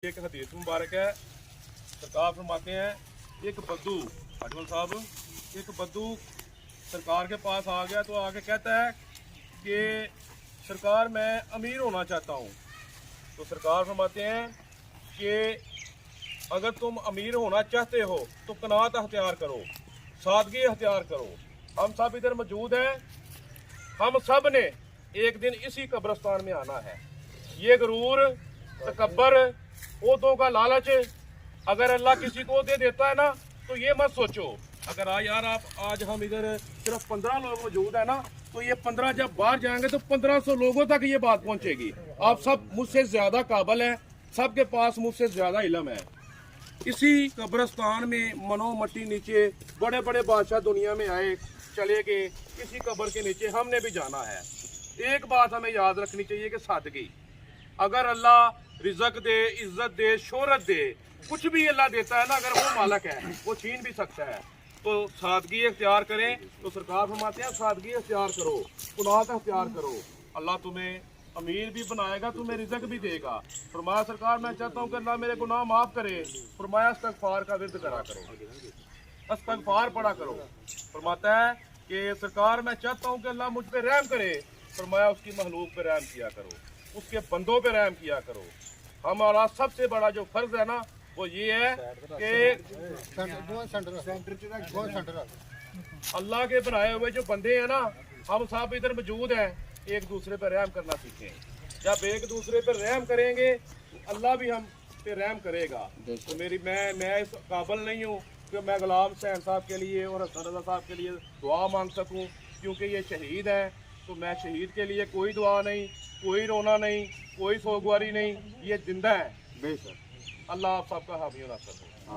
एक हदीस मुबारक है। सरकार फरमाते हैं एक बद्दू अजमल साहब एक बद्दू सरकार के पास आ गया तो आके कहता है कि सरकार मैं अमीर होना चाहता हूँ। तो सरकार फरमाते हैं कि अगर तुम अमीर होना चाहते हो तो कनात अख्तियार करो, सादगी अख्तियार करो। हम सब इधर मौजूद हैं, हम सब ने एक दिन इसी कब्रिस्तान में आना है। ये गरूर, तकब्बर, ओहदों का लालच अगर अल्लाह किसी को दे देता है ना तो ये मत सोचो अगर आज हम इधर सिर्फ 15 लोग मौजूद है ना तो ये 15 जब बाहर जाएंगे तो 1500 लोगों तक ये बात पहुंचेगी। आप सब मुझसे ज्यादा काबिल हैं, सबके पास मुझसे ज्यादा इल्म है। इसी कब्रिस्तान में मनो मट्टी नीचे बड़े बड़े बादशाह दुनिया में आए चले गए, इसी कब्र के नीचे हमने भी जाना है। एक बात हमें याद रखनी चाहिए कि सादगी, अगर अल्लाह रिज़्क़ दे, इज्जत दे, शोहरत दे, कुछ भी अल्लाह देता है ना, अगर वो मालिक है वो छीन भी सकता है। तो सादगी इख्तियार करें। तो सरकार फरमाते हैं सादगी इख्तियार करो, कुनात इख्तियार करो। अल्लाह तुम्हें अमीर भी बनाएगा, तुम्हें रिज़्क़ भी देगा। फरमाया सरकार मैं चाहता हूँ कि अल्लाह मेरे गुनाह माफ़ करे। फरमाया इस्तग़फ़ार का विर्द करा करो, इस्तग़फ़ार पढ़ा करो। फरमाता है कि सरकार मैं चाहता हूँ कि अल्लाह मुझ पर रहम करे। फरमाया उसकी महलूक पर रहम किया करो, उसके बंदों पे रहम किया करो। हमारा सबसे बड़ा जो फर्ज है ना वो ये है कि अल्लाह के बनाए हुए जो बंदे हैं ना, हम सब इधर मौजूद हैं, एक दूसरे पर रहम करना सीखें। जब एक दूसरे पर रहम करेंगे अल्लाह भी हम पे रहम करेगा। तो मैं इस काबिल नहीं हूँ कि मैं गुलाम हुसैन साहब के लिए और हसन रज़ा साहब के लिए दुआ मांग सकूँ, क्योंकि ये शहीद हैं। तो मैं शहीद के लिए कोई दुआ नहीं, कोई रोना नहीं, कोई सोगवारी नहीं, ये जिंदा है। बेशक अल्लाह आप सबका हामी नासर हो।